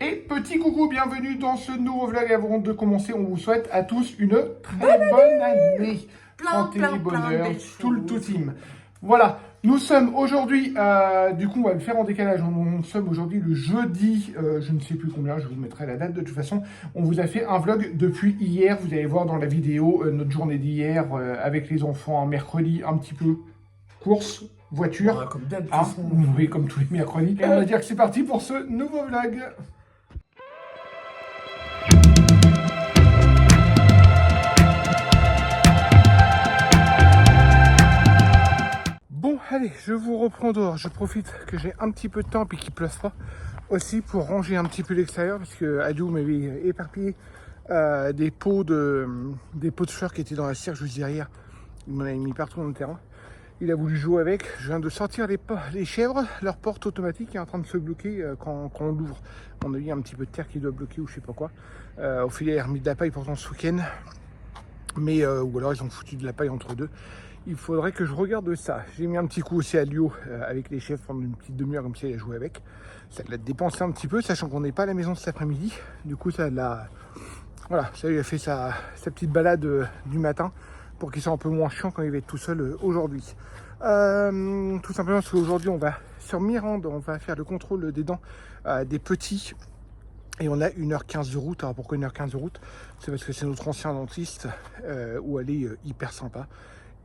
Et petit coucou, bienvenue dans ce nouveau vlog. Avant de commencer, on vous souhaite à tous une très bonne année. Santé, bonheur, tout le tout team. Voilà, nous sommes aujourd'hui, du coup on va le faire en décalage, nous sommes aujourd'hui le jeudi, je ne sais plus combien, je vous mettrai la date de toute façon. On vous a fait un vlog depuis hier, vous allez voir dans la vidéo notre journée d'hier avec les enfants, mercredi un petit peu course, voiture, ouais, comme d'hab, oui, comme tous les mercredis. Et on va dire que c'est parti pour ce nouveau vlog. Bon, allez, je vous reprends dehors. Je profite que j'ai un petit peu de temps et qu'il ne pleuve pas aussi pour ranger un petit peu l'extérieur parce que Adou m'avait éparpillé des pots de fleurs qui étaient dans la cire juste derrière. Il m'en avait mis partout dans le terrain. Il a voulu jouer avec. Je viens de sortir les chèvres. Leur porte automatique est en train de se bloquer quand on l'ouvre. On a eu un petit peu de terre qui doit bloquer ou je sais pas quoi. Au filet, il a remis de la paille pourtant ce week-end. Mais, ou alors ils ont foutu de la paille entre deux. Il faudrait que je regarde ça. J'ai mis un petit coup aussi à Lio avec les chefs pendant une petite demi-heure comme ça, il a joué avec. Ça l'a dépensé un petit peu, sachant qu'on n'est pas à la maison cet après-midi. Du coup, ça l'a... Voilà, ça lui a fait sa petite balade du matin pour qu'il soit un peu moins chiant quand il va être tout seul aujourd'hui. Tout simplement parce qu'aujourd'hui, on va sur Mirande, on va faire le contrôle des dents des petits. Et on a 1h15 de route. Alors pourquoi 1h15 de route? C'est parce que c'est notre ancien dentiste où elle est hyper sympa.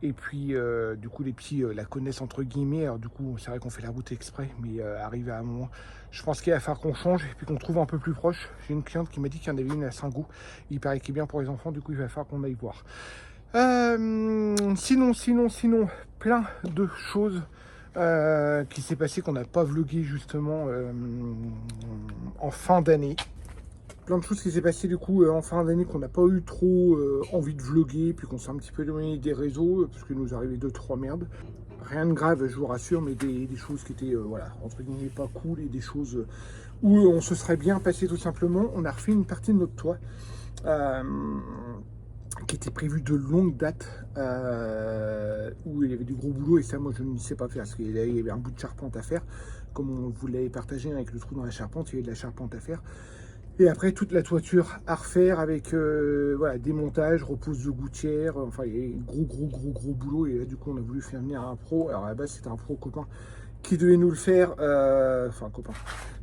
Et puis, du coup, les petits la connaissent entre guillemets. Alors, du coup, c'est vrai qu'on fait la route exprès, mais arrivé à un moment, je pense qu'il va falloir qu'on change et puis qu'on trouve un peu plus proche. J'ai une cliente qui m'a dit qu'il y en avait une à Saint-Gou. Il paraît qu'il est bien pour les enfants, du coup, il va falloir qu'on aille voir. Sinon, plein de choses qui s'est passé qu'on n'a pas vlogué justement en fin d'année. Plein de choses qui s'est passé du coup en fin d'année qu'on n'a pas eu trop envie de vlogger, puis qu'on s'est un petit peu éloigné des réseaux, parce que nous arrivait 2-3 merdes. Rien de grave, je vous rassure, mais des choses qui étaient, voilà, entre guillemets, pas cool, et des choses où on se serait bien passé tout simplement. On a refait une partie de notre toit, qui était prévue de longue date, où il y avait du gros boulot, et ça, moi, je ne sais pas faire, parce qu'il y avait un bout de charpente à faire, comme on vous l'avait partagé avec le trou dans la charpente, il y avait de la charpente à faire. Et après, toute la toiture à refaire avec voilà, démontage, repose de gouttière. Enfin, il y a gros boulot. Et là, du coup, on a voulu faire venir un pro. Alors, à la base, c'était un pro copain qui devait nous le faire. Enfin, copain.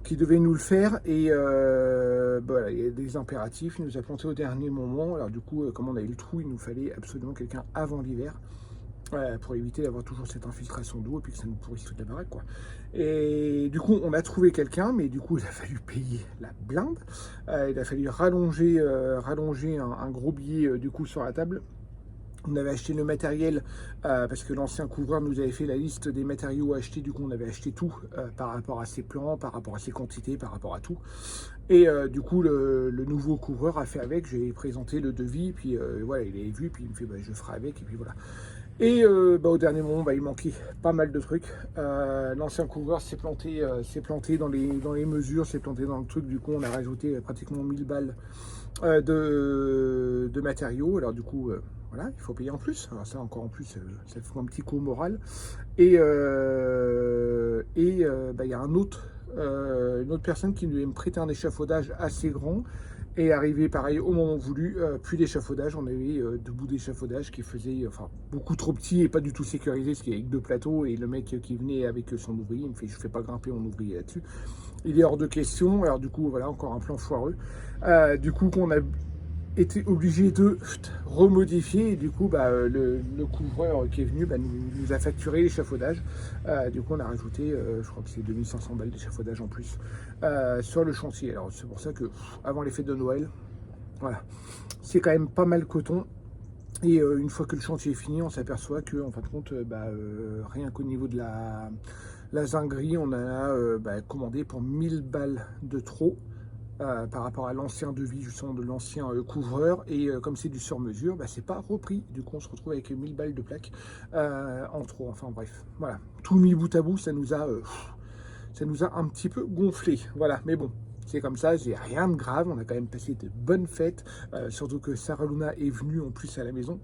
Qui devait nous le faire. Et voilà, il y a des impératifs. Il nous a planté au dernier moment. Alors, du coup, comme on avait le trou, il nous fallait absolument quelqu'un avant l'hiver. Pour éviter d'avoir toujours cette infiltration d'eau et puis que ça nous pourrisse toute la baraque, quoi. Et du coup, on a trouvé quelqu'un, mais du coup, il a fallu payer la blinde. Il a fallu rallonger un gros billet du coup sur la table. On avait acheté le matériel parce que l'ancien couvreur nous avait fait la liste des matériaux à acheter. Du coup, on avait acheté tout par rapport à ses plans, par rapport à ses quantités, par rapport à tout. Et du coup, le nouveau couvreur a fait avec. J'ai présenté le devis, puis voilà, il avait vu, puis il me fait bah, je ferai avec, et puis voilà. Et bah, au dernier moment, bah, il manquait pas mal de trucs. L'ancien couvreur s'est planté dans les mesures, s'est planté dans le truc. Du coup, on a rajouté pratiquement 1000 balles de matériaux. Alors du coup, voilà, il faut payer en plus. Alors ça, encore en plus, ça fait un petit coup moral. Et bah, y a une autre personne qui lui a prêté un échafaudage assez grand. Et arrivé pareil au moment voulu, plus d'échafaudage, on avait deux bouts d'échafaudage qui faisaient enfin, beaucoup trop petit et pas du tout sécurisé, parce qu'il y avait que deux plateaux, et le mec qui venait avec son ouvrier, il me fait je fais pas grimper mon ouvrier là-dessus. Il est hors de question, alors du coup voilà, encore un plan foireux. Du coup qu'on a été obligé de remodifier, et du coup bah, le couvreur qui est venu bah, nous a facturé l'échafaudage. Du coup on a rajouté je crois que c'est 2500 balles d'échafaudage en plus sur le chantier. Alors c'est pour ça que avant les fêtes de Noël, voilà, c'est quand même pas mal coton. Et une fois que le chantier est fini, on s'aperçoit que en fin de compte rien qu'au niveau de la zinguerie, on a commandé pour 1000 balles de trop. Par rapport à l'ancien devis justement de l'ancien couvreur, et comme c'est du sur-mesure, bah, c'est pas repris. Du coup on se retrouve avec 1000 balles de plaques en trop. Enfin bref, voilà, tout mis bout à bout, ça nous a un petit peu gonflé, voilà. Mais bon, c'est comme ça, j'ai rien de grave, on a quand même passé de bonnes fêtes, surtout que Sarah Luna est venue en plus à la maison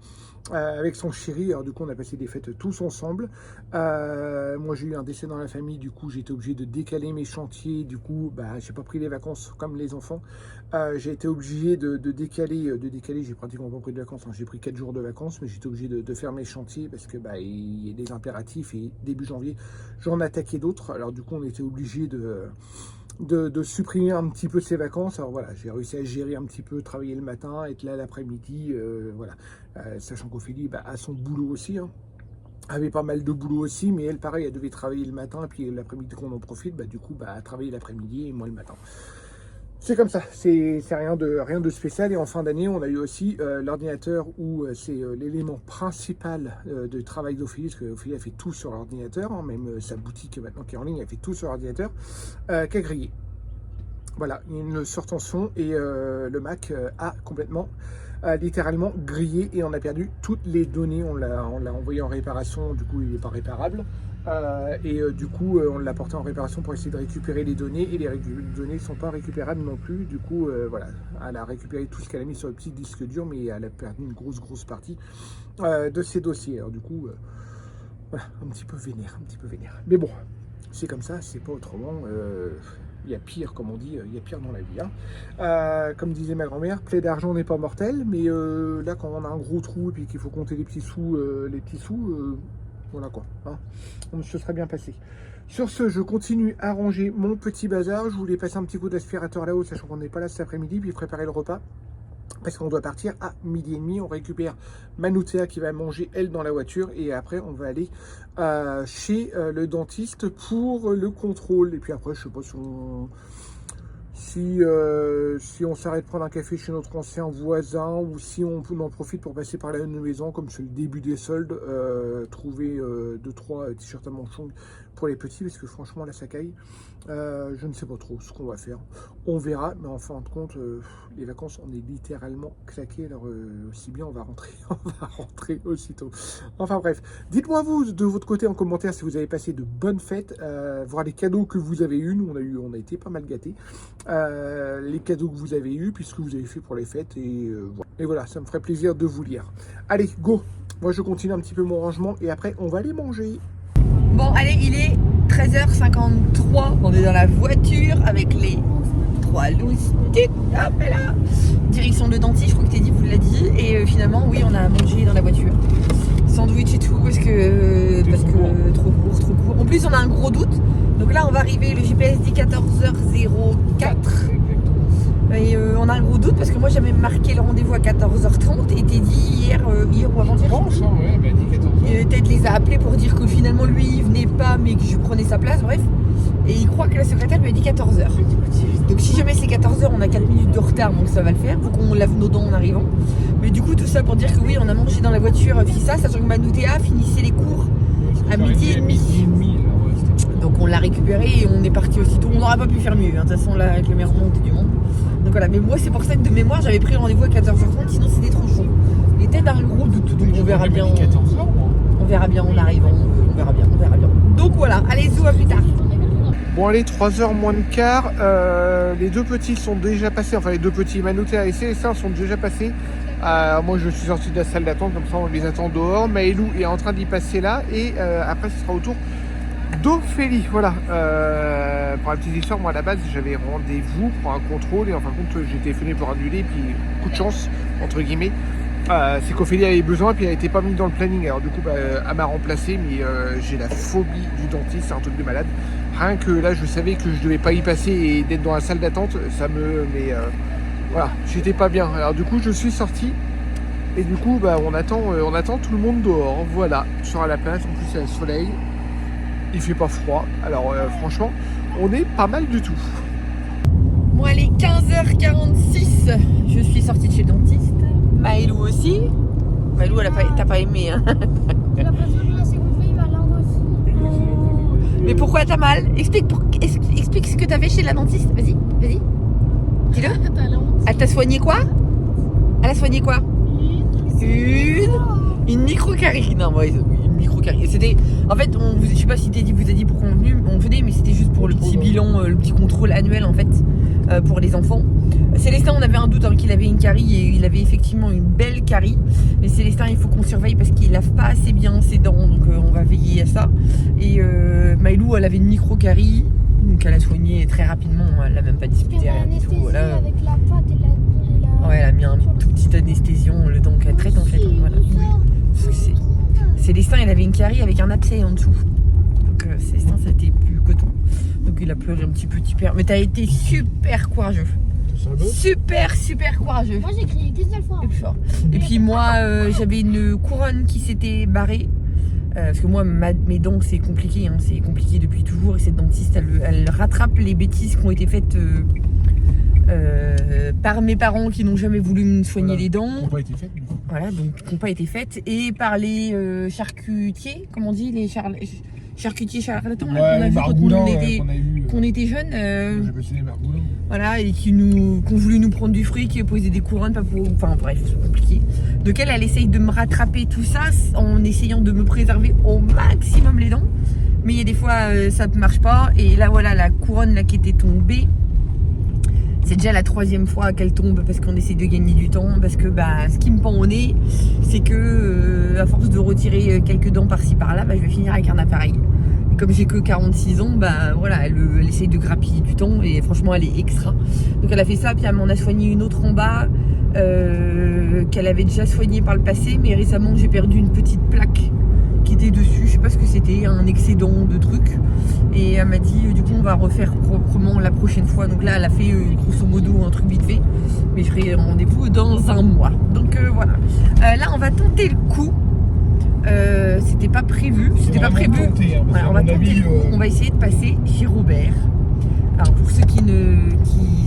avec son chéri, alors du coup on a passé des fêtes tous ensemble. Moi j'ai eu un décès dans la famille, du coup j'ai été obligé de décaler mes chantiers, du coup j'ai pas pris les vacances comme les enfants, j'ai été obligé de décaler, j'ai pratiquement pas pris de vacances, hein. J'ai pris 4 jours de vacances, mais j'étais obligé de faire mes chantiers parce que il y a des impératifs et début janvier j'en attaquais d'autres, alors du coup on était obligé de supprimer un petit peu ces vacances. Alors voilà, j'ai réussi à gérer un petit peu, travailler le matin, être là l'après-midi, voilà. Sachant qu'Ophélie a son boulot aussi, hein. Avait pas mal de boulot aussi, mais elle pareil, elle devait travailler le matin, puis l'après-midi qu'on en profite, du coup travailler l'après-midi et moi le matin. C'est comme ça, c'est rien de spécial. Et en fin d'année, on a eu aussi l'ordinateur où c'est l'élément principal de travail d'Ophélie, parce qu'Ophélie a fait tout sur l'ordinateur, hein, même sa boutique maintenant qui est en ligne, elle fait tout sur l'ordinateur, qui a grillé. Voilà, il y a une surtension et le Mac a complètement, littéralement grillé et on a perdu toutes les données. On l'a envoyé en réparation, du coup il n'est pas réparable. Du coup on l'a porté en réparation pour essayer de récupérer les données et les données ne sont pas récupérables non plus. Du coup voilà, elle a récupéré tout ce qu'elle a mis sur le petit disque dur, mais elle a perdu une grosse partie de ses dossiers. Alors du coup voilà, un petit peu vénère, mais bon, c'est comme ça, c'est pas autrement. Il y a pire, comme on dit, il y a pire dans la vie, hein. Comme disait ma grand-mère, plaie d'argent n'est pas mortel, mais là quand on a un gros trou et puis qu'il faut compter les petits sous, voilà quoi, hein. Donc, ce serait bien passé. Sur ce, je continue à ranger mon petit bazar. Je voulais passer un petit coup d'aspirateur là-haut, sachant qu'on n'est pas là cet après-midi, puis préparer le repas. Parce qu'on doit partir à 12h30, on récupère Manoutea qui va manger elle dans la voiture et après on va aller chez le dentiste pour le contrôle. Et puis après je sais pas si on s'arrête prendre un café chez notre ancien voisin ou si on en profite pour passer par la maison comme c'est le début des soldes, trouver 2-3 t-shirts à manches longues pour les petits parce que franchement là ça caille. Je ne sais pas trop ce qu'on va faire, on verra, mais en fin de compte les vacances on est littéralement claqués, alors aussi bien on va rentrer aussitôt. Enfin bref, dites-moi vous de votre côté en commentaire si vous avez passé de bonnes fêtes, voir les cadeaux que vous avez eu. Nous on a été pas mal gâtés, les cadeaux que vous avez eu puis ce que vous avez fait pour les fêtes et voilà, ça me ferait plaisir de vous lire. Allez go, moi je continue un petit peu mon rangement et après on va aller manger. Bon allez, il est 13h53, on est dans la voiture avec les 3 loustiques, hop là, direction le dentiste, je crois que Teddy vous l'a dit, et finalement oui on a mangé dans la voiture, sandwich et tout, parce que trop court, en plus on a un gros doute, donc là on va arriver, le GPS dit 14h04, et on a un gros doute parce que moi j'avais marqué le rendez-vous à 14h30 et Teddy hier ou avant-hier, Ted les a appelés pour dire que finalement lui il venait pas mais que je prenais sa place, bref, et il croit que la secrétaire lui a dit 14h. Donc si jamais c'est 14h, on a 4 minutes de retard, donc ça va le faire, faut qu'on lave nos dents en arrivant. Mais du coup tout ça pour dire que oui, on a mangé dans la voiture Fissa, sachant que Manoutea finissait les cours à 12h30. Donc on l'a récupéré et on est parti aussitôt. On n'aurait pas pu faire mieux, hein. De toute façon là avec les meilleures montées du monde. Donc voilà, mais moi c'est pour ça que de mémoire j'avais pris le rendez-vous à 14h30, sinon c'était trop chaud. Il était dans le gros doute, donc on verra bien. On verra bien, on arrive, on verra bien. Donc voilà, allez zou, à plus tard. Bon allez, 3h moins de quart, les deux petits sont déjà passés, enfin les deux petits, Manoutea et Célestin sont déjà passés. Moi je suis sorti de la salle d'attente, comme ça on les attend dehors. Maëlou est en train d'y passer là et après ce sera au tour d'Ophélie. Voilà, pour la petite histoire, moi à la base j'avais rendez-vous pour un contrôle et en fin de compte j'ai téléphoné pour annuler, puis coup de chance entre guillemets. C'est qu'Ophélie avait besoin puis elle n'était pas mise dans le planning, alors du coup elle m'a remplacé, mais j'ai la phobie du dentiste, c'est un truc de malade. Rien que là je savais que je devais pas y passer et d'être dans la salle d'attente, ça me... mais voilà, j'étais pas bien, alors du coup je suis sorti et du coup on attend tout le monde dehors. Voilà, sur la place, en plus il y a le soleil, il fait pas froid, alors franchement on est pas mal du tout. Bon allez, 15h46, je suis sortie de chez le dentiste. Maëlou aussi. Maëlou, t'as pas aimé, hein. Il a pas voulu la seconde fois, il va l'en aussi. Mais pourquoi t'as mal? Explique ce que t'avais chez la dentiste. Vas-y. Dis-le. Elle t'a soigné quoi? Elle a soigné quoi? Une microcarie. Non, ouais, une microcarie. C'était, en fait, je sais pas si Teddy vous a dit pourquoi on venait, mais c'était juste pour le petit bilan, le petit contrôle annuel en fait. pour les enfants. Célestin, on avait un doute qu'il avait une carie et il avait effectivement une belle carie. Mais Célestin, il faut qu'on surveille parce qu'il lave pas assez bien ses dents, donc on va veiller à ça. Et Maïlou, elle avait une micro-carie, donc elle a soigné très rapidement, elle l'a même pas discuté, rien du tout. Voilà. Avec la pâte et la... Ouais, elle a mis un tout petit anesthésion, le temps qu'elle traite en fait. Voilà. Célestin, il avait une carie avec un abcès en dessous. Donc Célestin, ça a été plus coton. Donc il a pleuré un petit peu, super. Mais t'as été super courageux. Super courageux. Moi j'ai crié qu'une seule fois. Et puis moi, j'avais une couronne qui s'était barrée. Parce que moi, mes dents, c'est compliqué. Hein, c'est compliqué depuis toujours. Et cette dentiste, elle rattrape les bêtises qui ont été faites par mes parents qui n'ont jamais voulu me soigner les dents. Qui n'ont pas été faites. Voilà, donc qui n'ont pas été faites. Et par les charcutiers, comment on dit, les charcutiers charlatans qu'on a vu quand on était jeunes. J'ai les margoulins. Voilà, et qui ont voulu nous prendre du fric et poser des couronnes, pas pour. Enfin bref, c'est compliqué. Donc elle essaye de me rattraper tout ça en essayant de me préserver au maximum les dents. Mais il y a des fois ça ne marche pas. Et là voilà, la couronne là qui était tombée. C'est déjà la 3e fois qu'elle tombe parce qu'on essaie de gagner du temps. Parce que ce qui me pend au nez, c'est que à force de retirer quelques dents par-ci par-là, je vais finir avec un appareil. Et comme j'ai que 46 ans, voilà, elle essaye de grappiller du temps et franchement elle est extra. Donc elle a fait ça, puis elle m'en a soigné une autre en bas qu'elle avait déjà soignée par le passé. Mais récemment j'ai perdu une petite plaque qui était dessus, je sais pas ce que c'était, un excédent de trucs. Et elle m'a dit du coup on va refaire proprement la prochaine fois. Donc là elle a fait grosso modo un truc vite fait, mais je ferai rendez-vous dans un mois. Donc voilà, là on va tenter le coup. C'était pas prévu, Tenter, hein, voilà, on va tenter le coup. On va essayer de passer chez Robert. Alors pour ceux qui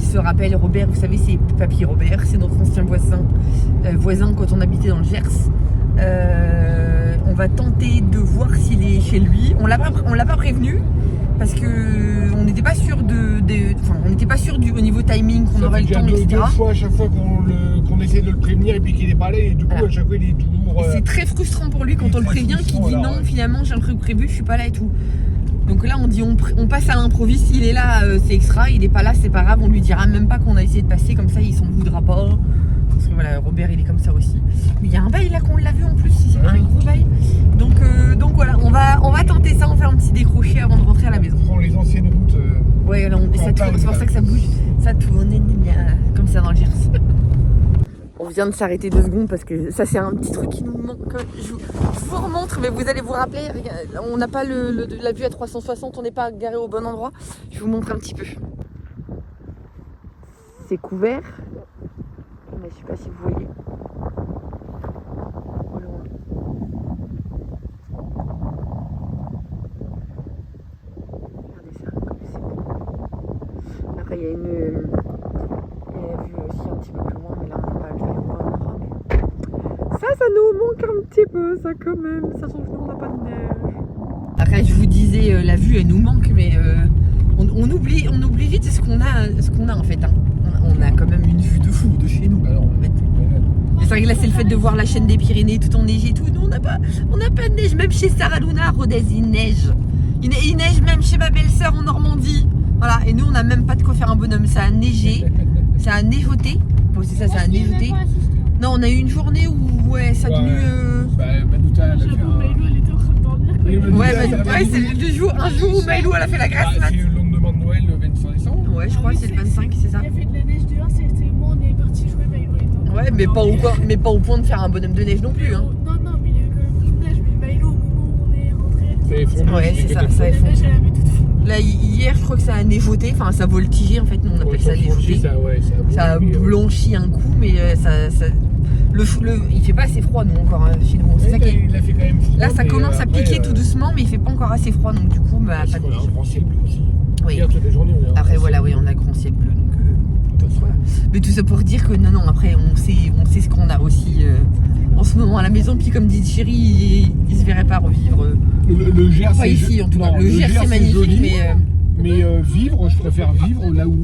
se rappellent, Robert, vous savez, c'est Papy Robert, c'est notre ancien voisin quand on habitait dans le Gers. On va tenter de voir s'il est chez lui. On l'a pas prévenu parce que on n'était pas sûr on n'était pas sûr au niveau timing qu'on aurait le temps, etc. Deux fois à chaque fois qu'on essaie de le prévenir et puis qu'il n'est pas là, et du coup à chaque fois il est toujours. C'est très frustrant pour lui quand on le prévient, qu'il dit non, finalement j'ai un truc prévu, je suis pas là et tout. Donc là on dit on passe à l'improviste, s'il est là c'est extra, il est pas là c'est pas grave, on lui dira même pas qu'on a essayé de passer, comme ça il s'en voudra pas. Parce que voilà, Robert il est comme ça aussi. Mais il y a un bail là qu'on l'a vu en plus, c'est un gros bail. Donc voilà, on va tenter ça, on va faire un petit décroché avant de rentrer à la maison. On prend les anciennes routes. Ouais, là, ça tourne, c'est pour ça que ça bouge. Ça tourne comme ça dans le Gers. On vient de s'arrêter 2 secondes parce que ça c'est un petit truc qui nous manque. Je vous remontre, mais vous allez vous rappeler, on n'a pas la vue à 360, on n'est pas garé au bon endroit. Je vous montre un petit peu. C'est couvert, mais je sais pas si vous voyez. Au loin. Regardez ça, comme c'est beau. Après il y a une vue aussi un petit peu plus loin, mais là on n'est pas allé au bon endroit. Mais... Ça nous manque un petit peu, ça quand même. Ça trouve que nous on n'a pas de neige. Après je vous disais, la vue elle nous manque, mais on oublie vite ce qu'on a en fait. Hein. On a quand même une vue de fou de chez nous. Alors, en fait. C'est vrai que là c'est le fait de voir la chaîne des Pyrénées tout enneigée et tout. Nous on n'a pas de neige, même chez Sarah Luna à Rodez il neige. Il neige même chez ma belle-sœur en Normandie. Voilà, et nous on n'a même pas de quoi faire un bonhomme. Ça a neigé, ça a neigeoté. Bon c'est ça, ça a neigeoté. Non, on a eu une journée où ça a tenu. Manouta, elle a fait Elle était en train de dormir. Ouais, c'est un jour où Maïlou elle a fait la grasse mat. C'est le lendemain de Noël, le 25 décembre. Ouais, je crois que c'est le 25, c'est ça. Il a fait de la neige dehors, c'était moi, on est parti jouer Maïlou et toi. Ouais, mais pas au point de faire un bonhomme de neige non plus. Hein. Non, mais il y a eu quand même beaucoup de neige, mais Maïlou, au moment où on est rentré. Ça a effondu. Ouais, c'est ça, ça a La effondu. neige, elle avait toute fondue. Là, hier, je crois que ça a neigeoté, enfin ça a voltigé en fait, nous on appelle ça neigeoté. Ça a blanchi un coup, mais il fait pas assez froid nous encore hein, chez nous. C'est ça qui est... Il a fait quand même froid. Là ça commence à piquer tout doucement, mais il fait pas encore assez froid, donc du coup pas de On a neige. un grand ciel bleu aussi. Oui. Hier, toute la journée, Après voilà, oui, on a grand ciel bleu, donc voilà. Mais tout ça pour dire que non, après on sait ce qu'on a aussi en ce moment à la maison, puis comme dit Chéri, il se verrait pas revivre. Le Gers, Pas ici en tout cas. Le Gers c'est magnifique, joli, mais vivre, je préfère vivre là où.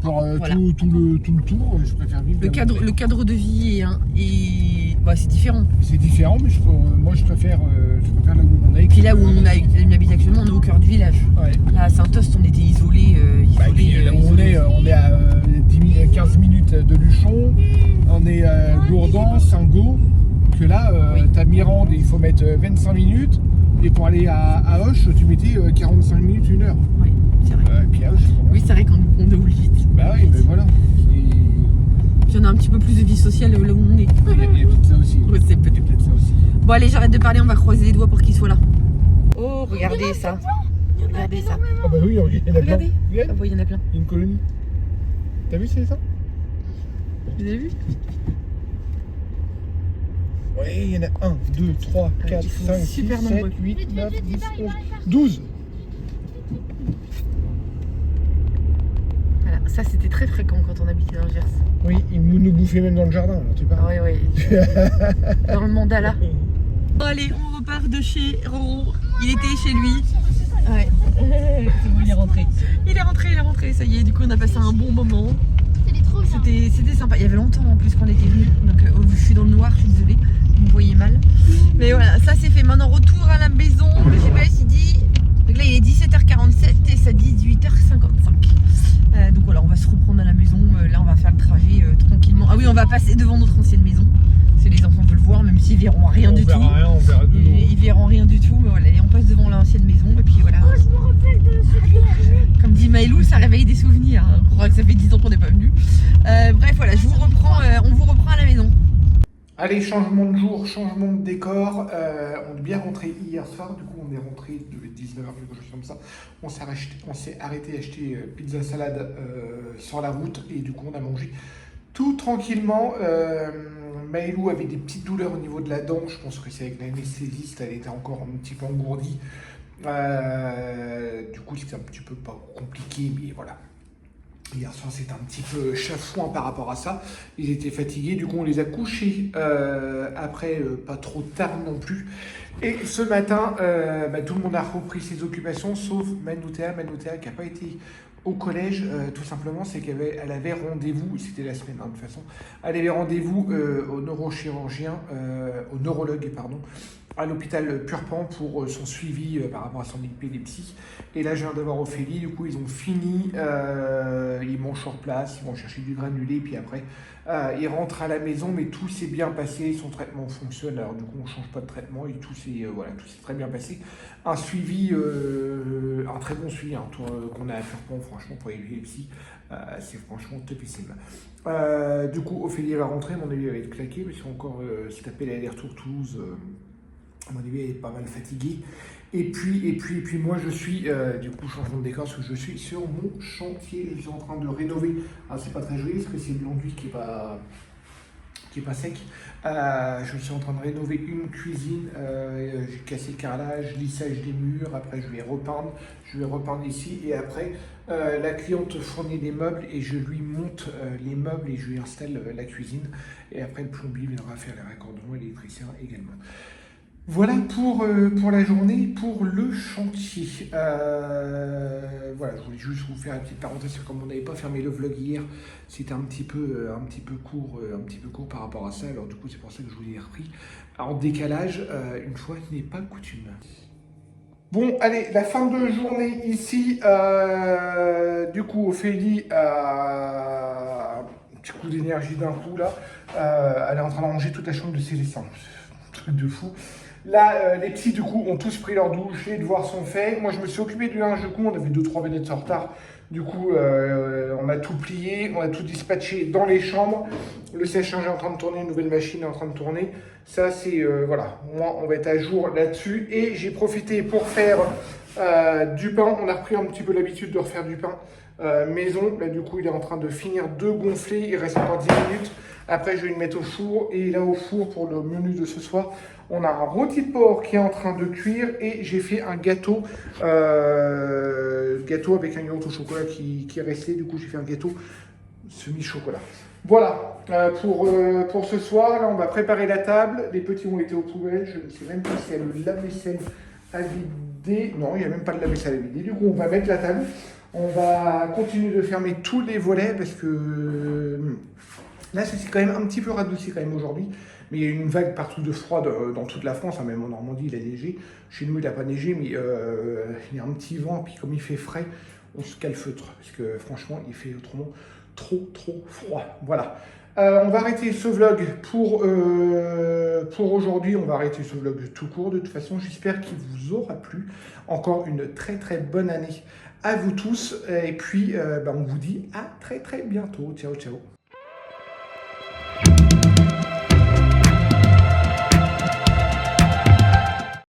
Pour Voilà. tout le tour, je préfère vivre. le cadre de vie est c'est différent. C'est différent, mais moi je préfère là où on est. Et puis là où on habite actuellement, on est au cœur du village. Ouais. Là à Saint-Ost, on était isolés. Puis, là où on est Bourdan, Saint-Go, que là, t'as Mirande et il faut mettre 25 minutes. Et pour aller à Auch, tu mettais 45 minutes, 1 heure. Oui, c'est vrai. Puis à Auch, Oui, c'est vrai qu'on déroule vite. bah oui, mais voilà. Puis on a un petit peu plus de vie sociale là où on est. Il y a peut-être ça aussi. Ouais, c'est peut-être ça aussi. Bon, allez, j'arrête de parler, on va croiser les doigts pour qu'il soit là. Oh, regardez ça. Regardez ça. Ah bah oui, il y en a plein. Regardez. Regarde, Ah, bon, il y en a plein. il y a une colonie. T'as vu, c'est ça? Vous avez vu? Oui, il y en a 1, 2, 3, 4, ils sont 5, 6, super 7, nombreux. 8, 9, 10, 11, 12. Voilà, ça c'était très fréquent quand on habitait dans le Gers. Oui, ils nous bouffaient même dans le jardin, là, tu Ah parles. oui, oui. Dans le mandala. Bon, allez, on repart de chez Roro. Il était chez lui. Ouais. C'est bon, il est rentré. Il est rentré, ça y est. Du coup, on a passé un bon moment. C'était trop bien. C'était sympa. Il y avait longtemps en plus qu'on était venus. Donc, je suis dans le noir, je suis désolée. Vous me voyez mal. Mais voilà, ça c'est fait. Maintenant, retour à la maison. Le GPS il dit. Donc là, il est 17h47 et ça dit 18h55. Donc voilà, on va se reprendre à la maison. Là, on va faire le trajet tranquillement. Ah oui, on va passer devant notre ancienne maison. C'est les enfants peuvent le voir, même s'ils verront rien du tout. On verra de l'eau. Ils verront rien du tout, mais voilà, et on passe devant l'ancienne maison et puis voilà. Oh, je me rappelle de ce village. Comme dit Maëlou, ça réveille des souvenirs. Hein. On croit que ça fait 10 ans qu'on n'est pas venu. Bref, voilà, on vous reprend à la maison. Allez, changement de jour, changement de décor. On est bien rentré hier soir, du coup on est rentré de 19h, quelque chose comme ça. On s'est arrêté acheter pizza salade sur la route et du coup on a mangé tout tranquillement. Maëlou avait des petites douleurs au niveau de la dent, je pense que c'est avec l'anesthésiste, elle était encore un petit peu engourdie. Du coup c'était un petit peu pas compliqué, mais voilà. Hier soir, c'était un petit peu chafouin par rapport à ça. Ils étaient fatigués, du coup, on les a couchés après, pas trop tard non plus. Et ce matin, tout le monde a repris ses occupations, sauf Manoutea. Manoutea qui n'a pas été au collège, tout simplement, c'est qu'elle avait rendez-vous, c'était la semaine de toute façon, elle avait rendez-vous au neurochirurgien, au neurologue, pardon, à l'hôpital Purpan pour son suivi par rapport à son épilepsie. Et là, je viens d'avoir Ophélie, du coup, ils ont fini, ils mangent sur place, ils vont chercher du granulé, puis après, ils rentrent à la maison, mais tout s'est bien passé, son traitement fonctionne, alors du coup, on ne change pas de traitement, et tout s'est très bien passé. Un suivi, un très bon suivi, qu'on a à Purpan, franchement, pour l'épilepsie, c'est franchement topissime. Du coup, Ophélie va rentrer, mon avis, elle va être claquée, parce qu'encore, se taper l'aller-retour Toulouse, à mon avis, elle est pas mal fatiguée. Et puis moi, je suis, du coup, changement de décor, parce que je suis sur mon chantier. Je suis en train de rénover. Alors, c'est pas très joli, parce que c'est de l'enduit qui est pas sec. Je suis en train de rénover une cuisine. J'ai cassé le carrelage, lissage des murs. Après, je vais repeindre ici. Et après, la cliente fournit des meubles et je lui monte les meubles et je lui installe la cuisine. Et après, le plombier viendra faire les raccordements et l'électricien également. Voilà pour la journée, pour le chantier. Voilà, je voulais juste vous faire une petite parenthèse, parce que comme on n'avait pas fermé le vlog hier, c'était un petit peu court par rapport à ça. Alors du coup, c'est pour ça que je vous ai repris en décalage, une fois n'est pas coutume. Bon, allez, la fin de journée ici. Du coup, Ophélie a un petit coup d'énergie d'un coup là. Elle est en train de ranger toute la chambre de ses dessins. Truc de fou. Là, les petits, du coup, ont tous pris leur douche, les devoirs sont faits. Moi, je me suis occupé du linge, du coup, on avait 2-3 minutes en retard. Du coup, on a tout plié, on a tout dispatché dans les chambres. Le sèche-linge est en train de tourner, une nouvelle machine est en train de tourner. Ça, c'est, voilà, moi, on va être à jour là-dessus. Et j'ai profité pour faire du pain. On a repris un petit peu l'habitude de refaire du pain maison. Là, du coup, il est en train de finir de gonfler. Il reste encore 10 minutes. Après, je vais le mettre au four. Et là, au four, pour le menu de ce soir, on a un rôti de porc qui est en train de cuire. Et j'ai fait un gâteau. Gâteau avec un yaourt au chocolat qui est resté. Du coup, j'ai fait un gâteau semi-chocolat. Voilà, pour ce soir. Là, on va préparer la table. Les petits ont été aux poubelles. Je ne sais même pas s'il y a le lave-vaisselle à vider. Non, il n'y a même pas de lave-vaisselle à vider. Du coup, on va mettre la table. On va continuer de fermer tous les volets parce que là, ça s'est quand même un petit peu radouci quand même aujourd'hui. Mais il y a eu une vague partout de froid dans toute la France, hein, même en Normandie, il a neigé. Chez nous, il n'a pas neigé, mais il y a un petit vent. Puis comme il fait frais, on se calfeutre, parce que franchement, il fait autrement trop froid. Voilà. On va arrêter ce vlog pour aujourd'hui. On va arrêter ce vlog tout court. De toute façon, j'espère qu'il vous aura plu. Encore une très bonne année à vous tous. Et puis, on vous dit à très bientôt. Ciao.